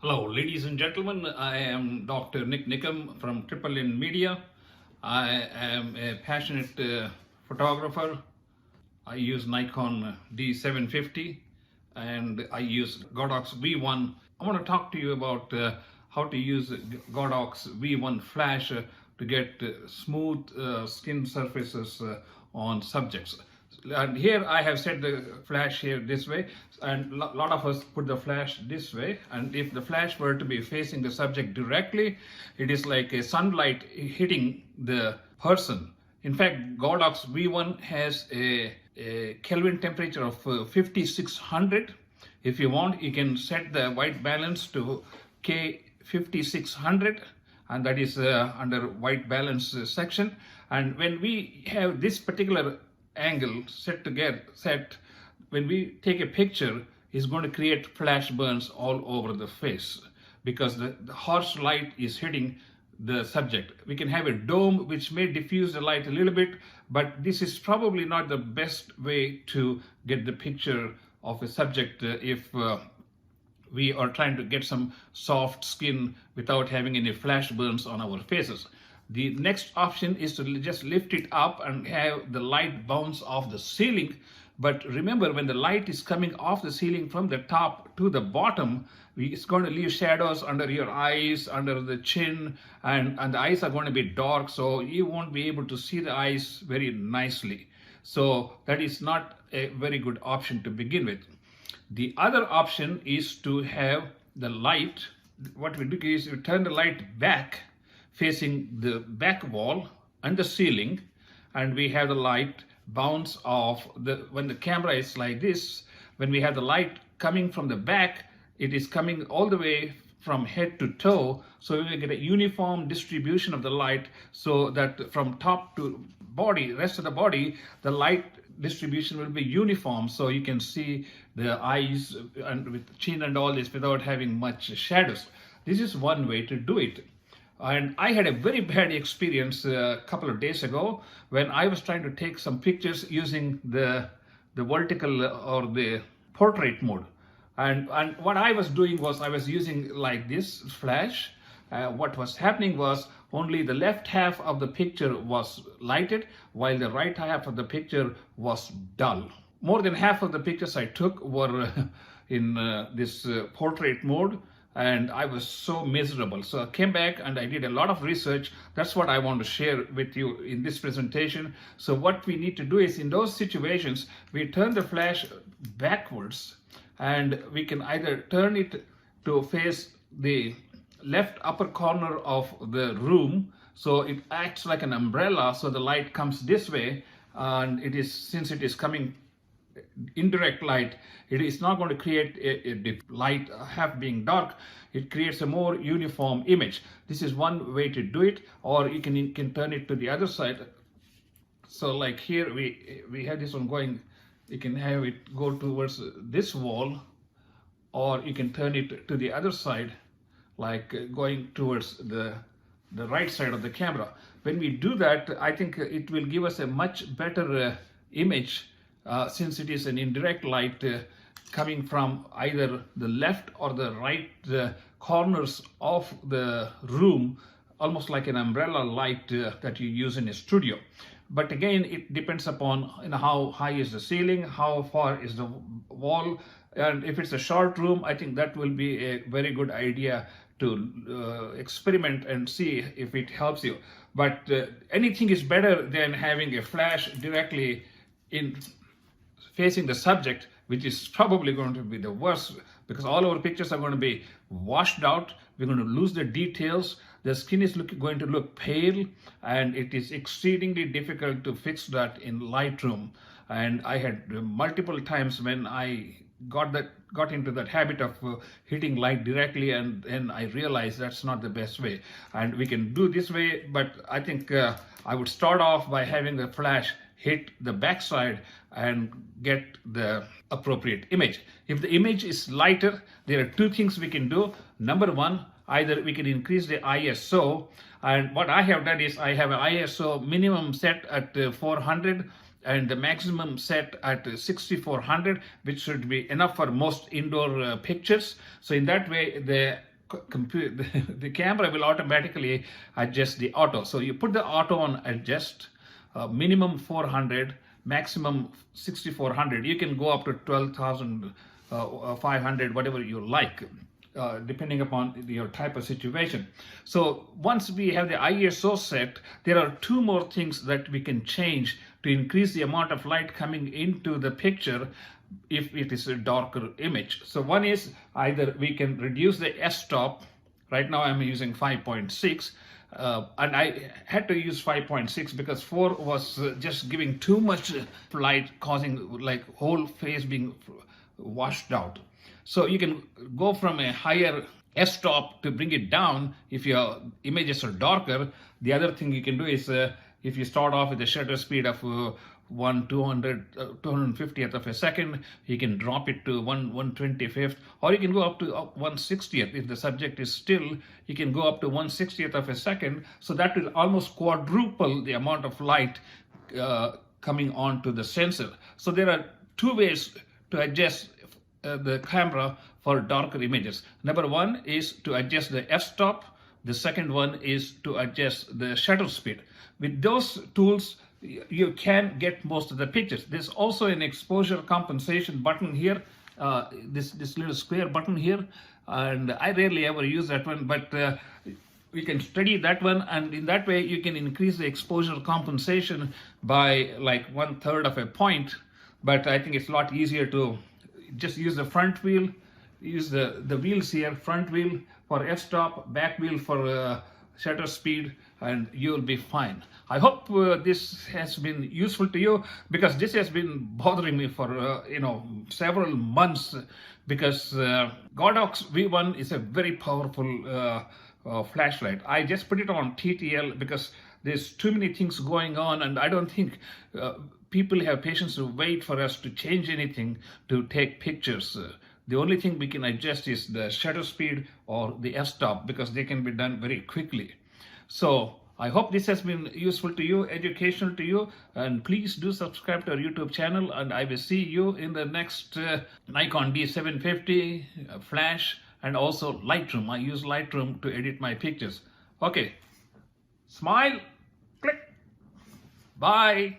Hello, ladies and gentlemen. I am Dr. NIK NIKAM from Triple N Media. I am a passionate photographer. I use Nikon D750 and I use Goddox V1. I want to talk to you about how to use Goddox V1 flash to get smooth skin surfaces on subjects. And here I have set the flash here this way, and a lot of us put the flash this way, and if the flash were to be facing the subject directly, it is like a sunlight hitting the person. In fact, Goddox V1 has a Kelvin temperature of 5600. If you want, you can set the white balance to K 5600, and that is under white balance section. And when we have this particular angle set, when we take a picture, is going to create flash burns all over the face because the harsh light is hitting the subject. We can have a dome which may diffuse the light a little bit, but this is probably not the best way to get the picture of a subject if we are trying to get some soft skin without having any flash burns on our faces. The next option is to just lift it up and have the light bounce off the ceiling. But remember, when the light is coming off the ceiling from the top to the bottom, it's going to leave shadows under your eyes, under the chin, and the eyes are going to be dark, so you won't be able to see the eyes very nicely. So that is not a very good option to begin with. The other option is to have the light. What we do is we turn the light back facing the back wall and the ceiling, and we have the light bounce off when the camera is like this. When we have the light coming from the back, it is coming all the way from head to toe, so we will get a uniform distribution of the light, so that from top to body, rest of the body, the light distribution will be uniform, so you can see the eyes and with chin and all this without having much shadows. This is one way to do it. And I had a very bad experience a couple of days ago when I was trying to take some pictures using the vertical or the portrait mode. And what I was doing was I was using like this flash. What was happening was only the left half of the picture was lighted while the right half of the picture was dull. More than half of the pictures I took were in this portrait mode, and I was so miserable. So I came back and I did a lot of research. That's what I want to share with you in this presentation. So what we need to do is, in those situations, we turn the flash backwards, and we can either turn it to face the left upper corner of the room, so it acts like an umbrella, so the light comes this way, and since it is coming indirect light, it is not going to create a light half being dark. It creates a more uniform image. This is one way to do it, or you can turn it to the other side. So like here we have this one going, you can have it go towards this wall, or you can turn it to the other side, like going towards the right side of the camera. When we do that, I think it will give us a much better image, since it is an indirect light coming from either the left or the right corners of the room, almost like an umbrella light that you use in a studio. But again, it depends upon how high is the ceiling, how far is the wall, and if it's a short room, I think that will be a very good idea to experiment and see if it helps you. But anything is better than having a flash directly in facing the subject, which is probably going to be the worst, because all our pictures are going to be washed out. We're going to lose the details. The skin is going to look pale, and it is exceedingly difficult to fix that in Lightroom. And I had multiple times when I got into that habit of hitting light directly, and then I realized that's not the best way. And we can do this way, but I think I would start off by having the flash hit the backside and get the appropriate image. If the image is lighter, there are two things we can do. Number one, either we can increase the ISO, and what I have done is I have an ISO minimum set at 400 and the maximum set at 6400, which should be enough for most indoor pictures. So in that way, the the camera will automatically adjust the auto. So you put the auto on adjust, minimum 400, maximum 6400. You can go up to 12,500, whatever you like, depending upon your type of situation. So once we have the ISO set, there are two more things that we can change to increase the amount of light coming into the picture if it is a darker image. So one is either we can reduce the f-stop. Right now I'm using 5.6, and I had to use 5.6 because 4 was just giving too much light, causing like whole face being washed out. So you can go from a higher f-stop to bring it down if your images are darker. The other thing you can do is if you start off with a shutter speed of 250th of a second, you can drop it to 125th, or you can go up to 160th. If the subject is still, you can go up to 160th of a second. So that will almost quadruple the amount of light coming onto the sensor. So there are two ways to adjust the camera for darker images. Number one is to adjust the f-stop. The second one is to adjust the shutter speed. With those tools, you can get most of the pictures. There's also an exposure compensation button here, this little square button here, and I rarely ever use that one, but we can study that one, and in that way you can increase the exposure compensation by like 1/3 of a point. But I think it's a lot easier to just use the front wheel, use the wheels here, front wheel for f-stop, back wheel for shutter speed, and you'll be fine. I hope this has been useful to you, because this has been bothering me for several months, because Goddox V1 is a very powerful flashlight. I just put it on TTL because there's too many things going on, and I don't think people have patience to wait for us to change anything to take pictures. The only thing we can adjust is the shutter speed or the f-stop, because they can be done very quickly. So I hope this has been useful to you, educational to you, and please do subscribe to our YouTube channel, and I will see you in the next Nikon D750 flash, and also Lightroom. I use Lightroom to edit my pictures. Okay, smile, click, bye.